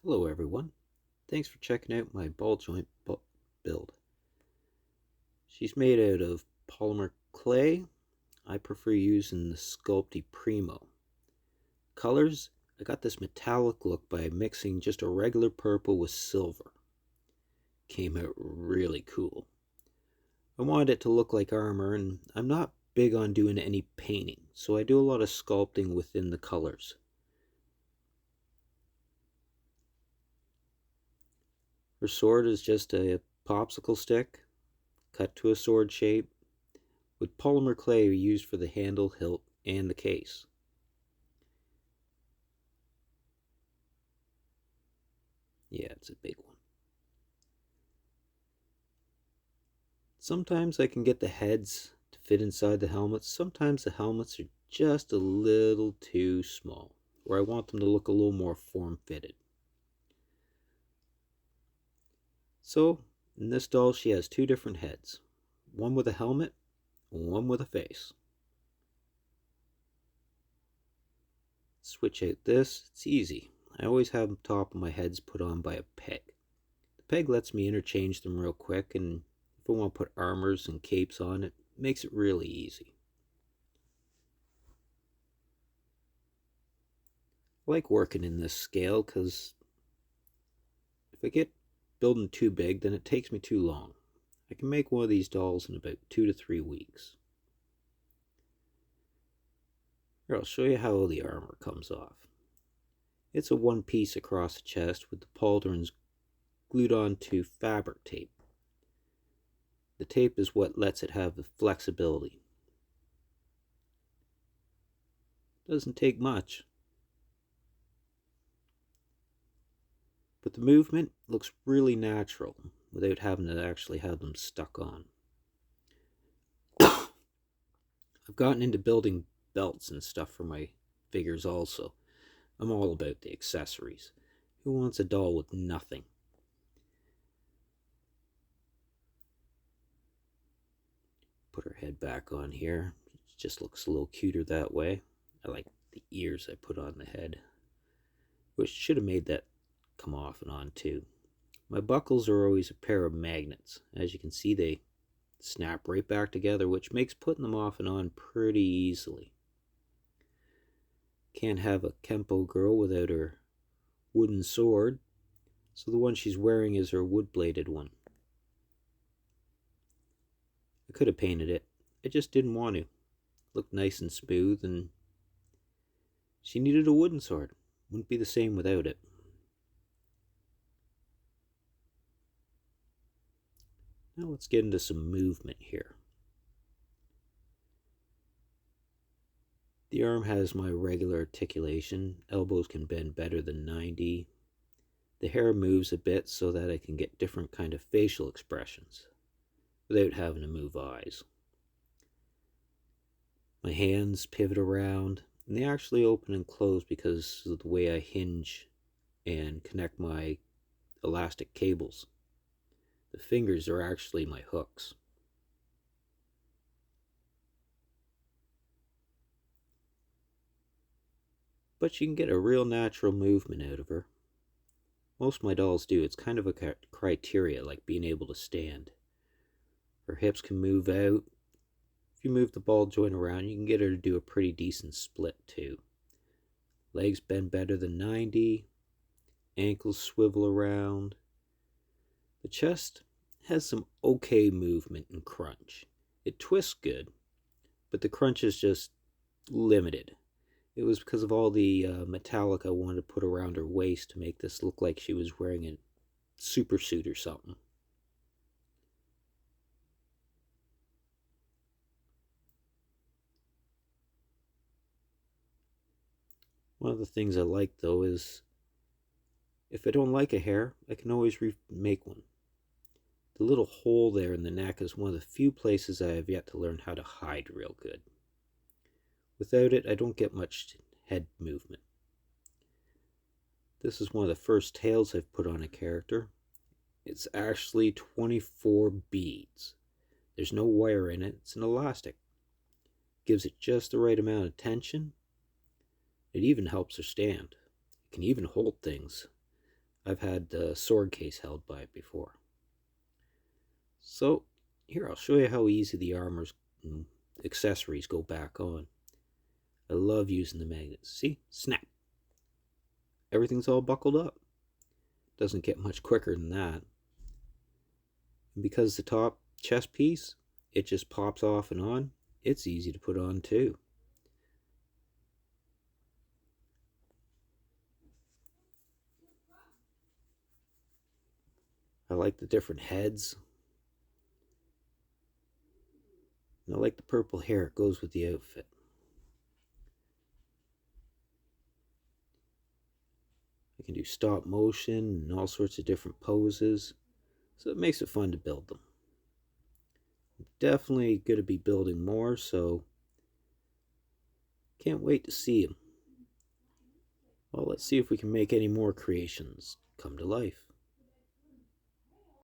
Hello everyone, thanks for checking out my ball joint build. She's made out of polymer clay. I prefer using the Sculpey Primo. Colors, I got this metallic look by mixing just a regular purple with silver. Came out really cool. I wanted it to look like armor, and I'm not big on doing any painting, so I do a lot of sculpting within the colors. Her sword is just a popsicle stick cut to a sword shape with polymer clay used for the handle, hilt, and the case. Yeah, it's a big one. Sometimes I can get the heads to fit inside the helmets. Sometimes the helmets are just a little too small, or I want them to look a little more form-fitted. So, in this doll, she has two different heads. One with a helmet, and one with a face. Switch out this, it's easy. I always have the top of my heads put on by a peg. The peg lets me interchange them real quick, and if I want to put armors and capes on it, makes it really easy. I like working in this scale because if I get building too big, then it takes me too long. I can make one of these dolls in about 2 to 3 weeks. Here, I'll show you how the armor comes off. It's a one piece across the chest with the pauldrons glued onto fabric tape. The tape is what lets it have the flexibility. Doesn't take much. But the movement looks really natural without having to actually have them stuck on. I've gotten into building belts and stuff for my figures also. I'm all about the accessories. Who wants a doll with nothing? Put her head back on here. It just looks a little cuter that way. I like the ears I put on the head. Which should have made that come off and on too. My buckles are always a pair of magnets. As you can see, they snap right back together, which makes putting them off and on pretty easily. Can't have a Kempo girl without her wooden sword, so the one she's wearing is her wood-bladed one. I could have painted it. I just didn't want to. It looked nice and smooth, and she needed a wooden sword. Wouldn't be the same without it. Now let's get into some movement here. The arm has my regular articulation. Elbows can bend better than 90. The hair moves a bit so that I can get different kind of facial expressions without having to move eyes. My hands pivot around, and they actually open and close because of the way I hinge and connect my elastic cables. The fingers are actually my hooks. But you can get a real natural movement out of her. Most of my dolls do. It's kind of a criteria, like being able to stand. Her hips can move out. If you move the ball joint around, you can get her to do a pretty decent split too. Legs bend better than 90. Ankles swivel around. The chest has some okay movement and crunch. It twists good, but the crunch is just limited. It was because of all the metallic I wanted to put around her waist to make this look like she was wearing a super suit or something. One of the things I like though is if I don't like a hair, I can always remake one. The little hole there in the neck is one of the few places I have yet to learn how to hide real good. Without it, I don't get much head movement. This is one of the first tails I've put on a character. It's actually 24 beads. There's no wire in it, it's an elastic. Gives it just the right amount of tension. It even helps her stand. It can even hold things. I've had the sword case held by it before. So here, I'll show you how easy the armors and accessories go back on. I love using the magnets. See? Snap. Everything's all buckled up. Doesn't get much quicker than that. And because the top chest piece, it just pops off and on, it's easy to put on too. I like the different heads. And I like the purple hair. It goes with the outfit. I can do stop motion and all sorts of different poses. So it makes it fun to build them. I'm definitely going to be building more, so can't wait to see them. Well, let's see if we can make any more creations come to life.